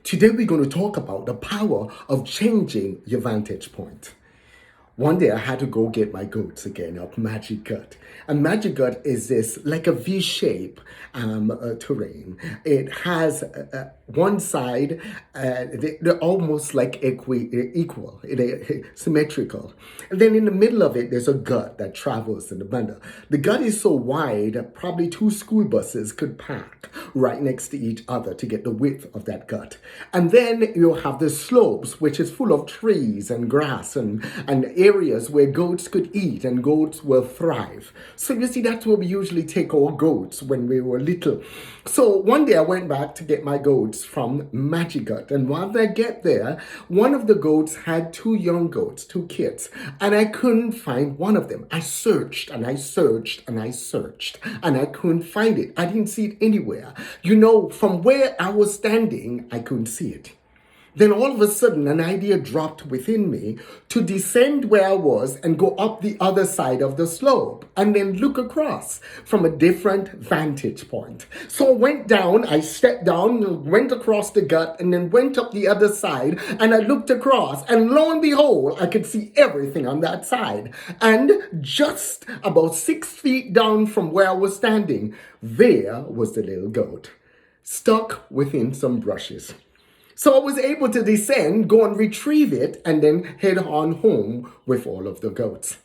Today we're going to talk about the power of changing your vantage point. One day I had to go get my goats again up Magic Gut. And Magic Gut is this like a V-shape terrain. It has one side, they're almost like equal, symmetrical. And then in the middle of it, there's a gut that travels in the middle. The gut is so wide, probably two school buses could park right next to each other to get the width of that gut. And then you have the slopes, which is full of trees and grass and areas where goats could eat and goats will thrive. So you see, that's where we usually take our goats when we were little. So one day I went back to get my goats from Magic Gut, and while I get there, one of the goats had two young goats, two kids, and I couldn't find one of them. I searched and I searched and I searched and I couldn't find it. I didn't see it anywhere. You know, from where I was standing, I couldn't see it. Then all of a sudden, an idea dropped within me to descend where I was and go up the other side of the slope and then look across from a different vantage point. So I went down, I stepped down, went across the gut, and then went up the other side, and I looked across, and lo and behold, I could see everything on that side. And just about 6 feet down from where I was standing, there was the little goat, stuck within some brushes. So I was able to descend, go and retrieve it, and then head on home with all of the goats.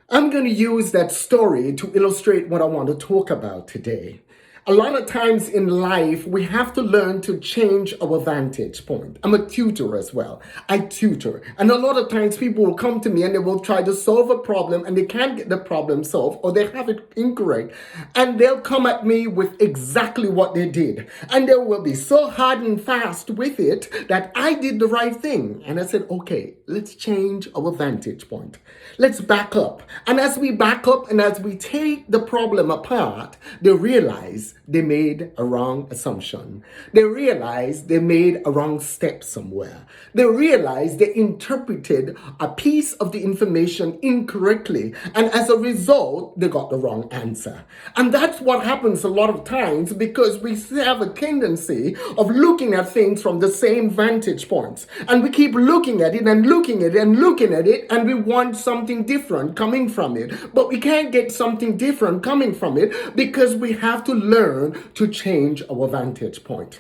I'm going to use that story to illustrate what I want to talk about today. A lot of times in life, we have to learn to change our vantage point. I'm a tutor as well. I tutor. And a lot of times people will come to me and they will try to solve a problem and they can't get the problem solved or they have it incorrect. And they'll come at me with exactly what they did. And they will be so hard and fast with it that I did the right thing. And I said, okay, let's change our vantage point. Let's back up. And as we back up and as we take the problem apart, they realize they made a wrong assumption. They realized they made a wrong step somewhere. They realized they interpreted a piece of the information incorrectly. And as a result, they got the wrong answer. And that's what happens a lot of times because we have a tendency of looking at things from the same vantage points. And we keep looking at it and looking at it and looking at it, and we want something different coming from it. But we can't get something different coming from it because we have to learn to change our vantage point.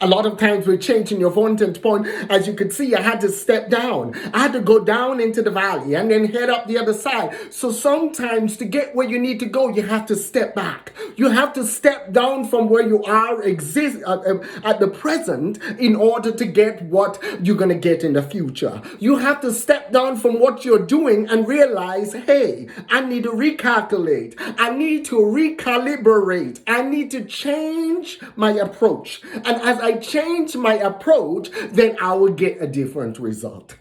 A lot of times we're changing your vantage point. As you could see, I had to step down. I had to go down into the valley and then head up the other side. So sometimes to get where you need to go, you have to step back. You have to step down from where you are at the present in order to get what you're going to get in the future. You have to step down from what you're doing and realize, hey, I need to recalculate. I need to recalibrate. I need to change my approach. And as I change my approach, then I will get a different result.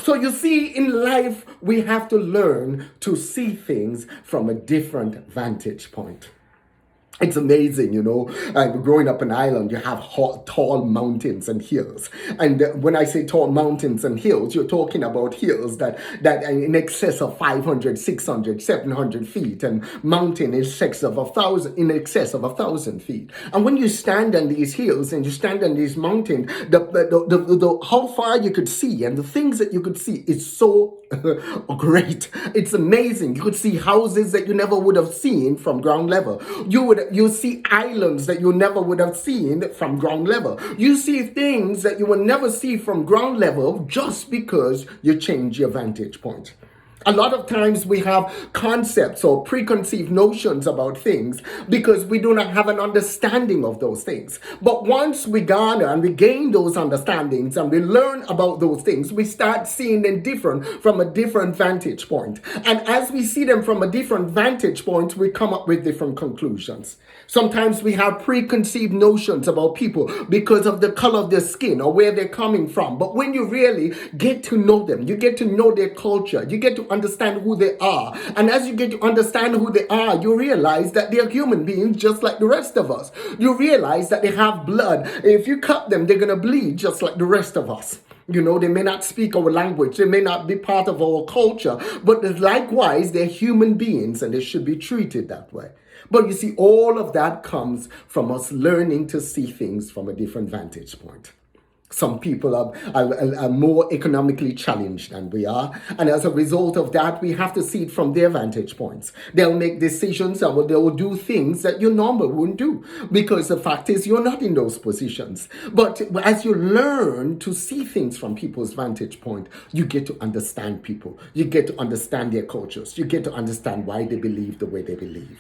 So you see, in life, we have to learn to see things from a different vantage point. It's amazing, you know, growing up in Ireland, you have tall mountains and hills. And when I say tall mountains and hills, you're talking about hills that in excess of 500, 600, 700 feet, and mountain in excess of 1,000 feet. And when you stand on these hills and you stand on these mountains, how far you could see and the things that you could see is so great. It's amazing. You could see houses that you never would have seen from ground level. You see islands that you never would have seen from ground level. You see things that you will never see from ground level just because you change your vantage point. A lot of times we have concepts or preconceived notions about things because we do not have an understanding of those things. But once we garner and we gain those understandings and we learn about those things, we start seeing them different from a different vantage point. And as we see them from a different vantage point, we come up with different conclusions. Sometimes we have preconceived notions about people because of the color of their skin or where they're coming from. But when you really get to know them, you get to know their culture, you get to understand who they are. And as you get to understand who they are, you realize that they're human beings just like the rest of us. You realize that they have blood. If you cut them, they're going to bleed just like the rest of us. You know, they may not speak our language, they may not be part of our culture, but likewise, they're human beings and they should be treated that way. But you see, all of that comes from us learning to see things from a different vantage point. Some people are more economically challenged than we are. And as a result of that, we have to see it from their vantage points. They'll make decisions and they will do things that you normally wouldn't do, because the fact is you're not in those positions. But as you learn to see things from people's vantage point, you get to understand people. You get to understand their cultures. You get to understand why they believe the way they believe.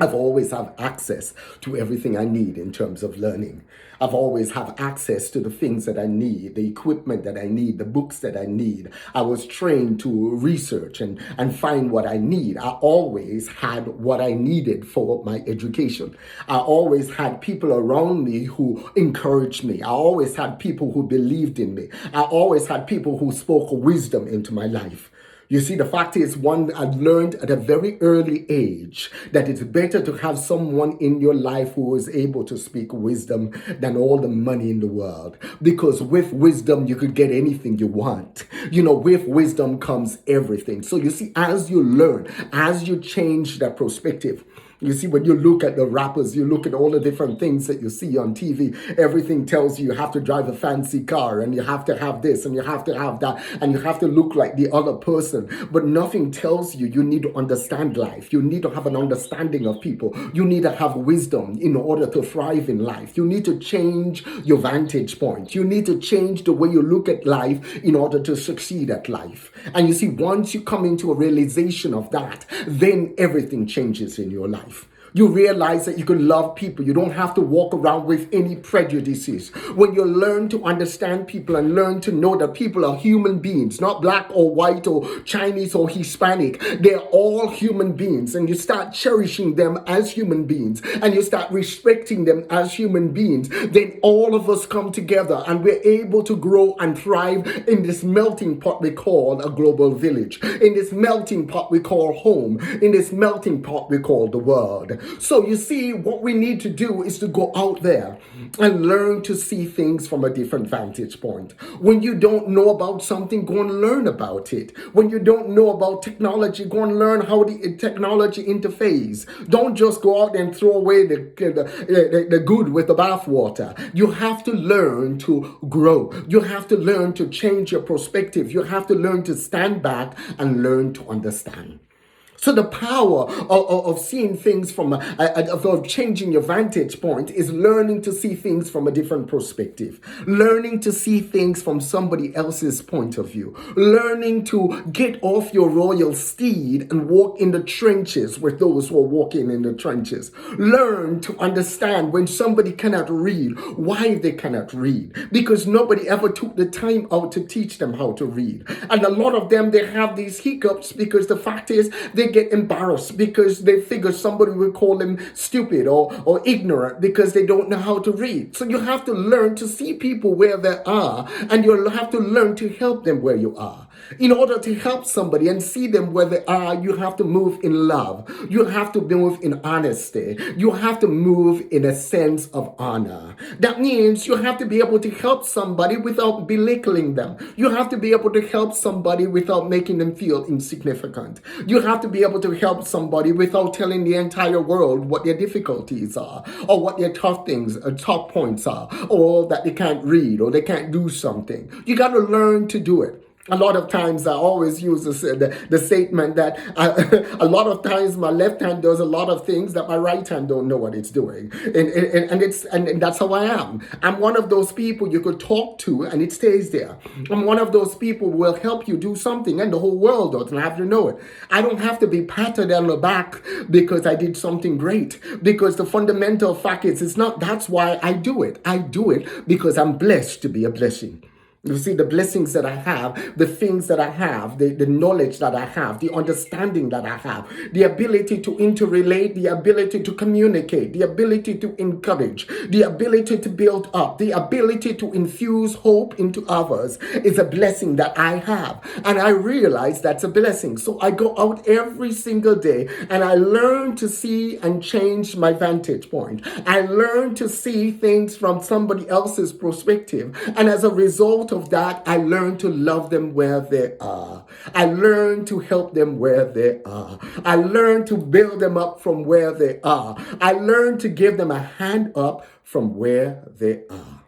I've always had access to everything I need in terms of learning. I've always had access to the things that I need, the equipment that I need, the books that I need. I was trained to research and find what I need. I always had what I needed for my education. I always had people around me who encouraged me. I always had people who believed in me. I always had people who spoke wisdom into my life. You see, the fact is, one, I learned at a very early age that it's better to have someone in your life who is able to speak wisdom than all the money in the world. Because with wisdom, you could get anything you want. You know, with wisdom comes everything. So you see, as you learn, as you change that perspective, you see, when you look at the rappers, you look at all the different things that you see on TV, everything tells you have to drive a fancy car and you have to have this and you have to have that and you have to look like the other person. But nothing tells you you need to understand life. You need to have an understanding of people. You need to have wisdom in order to thrive in life. You need to change your vantage point. You need to change the way you look at life in order to succeed at life. And you see, once you come into a realization of that, then everything changes in your life. You realize that you can love people. You don't have to walk around with any prejudices. When you learn to understand people and learn to know that people are human beings, not black or white or Chinese or Hispanic, they're all human beings, and you start cherishing them as human beings and you start respecting them as human beings, then all of us come together and we're able to grow and thrive in this melting pot we call a global village, in this melting pot we call home, in this melting pot we call the world. So you see, what we need to do is to go out there and learn to see things from a different vantage point. When you don't know about something, go and learn about it. When you don't know about technology, go and learn how the technology interface. Don't just go out and throw away the good with the bathwater. You have to learn to grow. You have to learn to change your perspective. You have to learn to stand back and learn to understand. So the power of seeing things of changing your vantage point is learning to see things from a different perspective, learning to see things from somebody else's point of view, learning to get off your royal steed and walk in the trenches with those who are walking in the trenches. Learn to understand when somebody cannot read, why they cannot read, because nobody ever took the time out to teach them how to read. And a lot of them, they have these hiccups because the fact is they get embarrassed because they figure somebody will call them stupid or ignorant because they don't know how to read. So you have to learn to see people where they are, and you'll have to learn to help them where you are. In order to help somebody and see them where they are, you have to move in love. You have to move in honesty. You have to move in a sense of honor. That means you have to be able to help somebody without belittling them. You have to be able to help somebody without making them feel insignificant. You have to be able to help somebody without telling the entire world what their difficulties are, or what their tough points are, or that they can't read or they can't do something. You got to learn to do it. A lot of times I always use the statement that a lot of times my left hand does a lot of things that my right hand don't know what it's doing. And that's how I am. I'm one of those people you could talk to and it stays there. I'm one of those people who will help you do something and the whole world doesn't have to know it. I don't have to be patted on the back because I did something great. Because the fundamental fact is, it's not, that's why I do it. I do it because I'm blessed to be a blessing. You see, the blessings that I have, the things that I have, the knowledge that I have, the understanding that I have, the ability to interrelate, the ability to communicate, the ability to encourage, the ability to build up, the ability to infuse hope into others is a blessing that I have. And I realize that's a blessing. So I go out every single day and I learn to see and change my vantage point. I learn to see things from somebody else's perspective. And as a result of that, I learn to love them where they are. I learn to help them where they are. I learn to build them up from where they are. I learn to give them a hand up from where they are.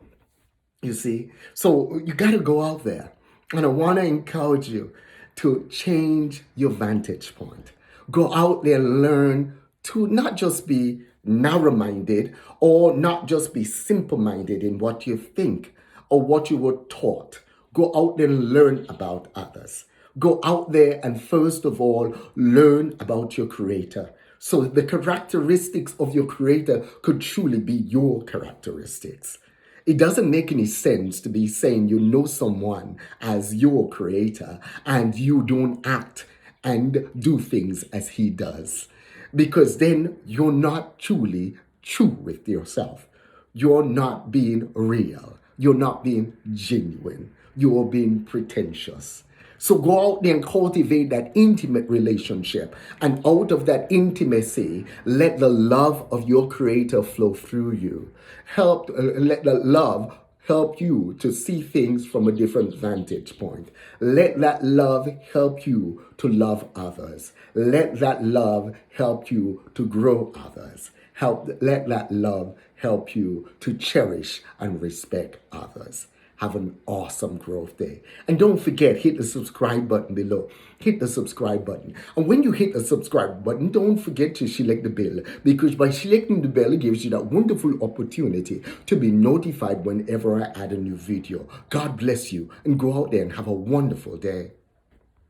You see? So you got to go out there. And I want to encourage you to change your vantage point. Go out there and learn to not just be narrow minded or not just be simple minded in what you think or what you were taught. Go out there and learn about others. Go out there and first of all, learn about your creator. So the characteristics of your creator could truly be your characteristics. It doesn't make any sense to be saying you know someone as your creator and you don't act and do things as he does. Because then you're not truly true with yourself. You're not being real. You're not being genuine. You're being pretentious. So go out there and cultivate that intimate relationship. And out of that intimacy, let the love of your creator flow through you. Let the love help you to see things from a different vantage point. Let that love help you to love others. Let that love help you to grow others. Let that love help you to cherish and respect others. Have an awesome growth day. And don't forget, hit the subscribe button below. Hit the subscribe button. And when you hit the subscribe button, don't forget to select the bell, because by selecting the bell, it gives you that wonderful opportunity to be notified whenever I add a new video. God bless you, and go out there and have a wonderful day.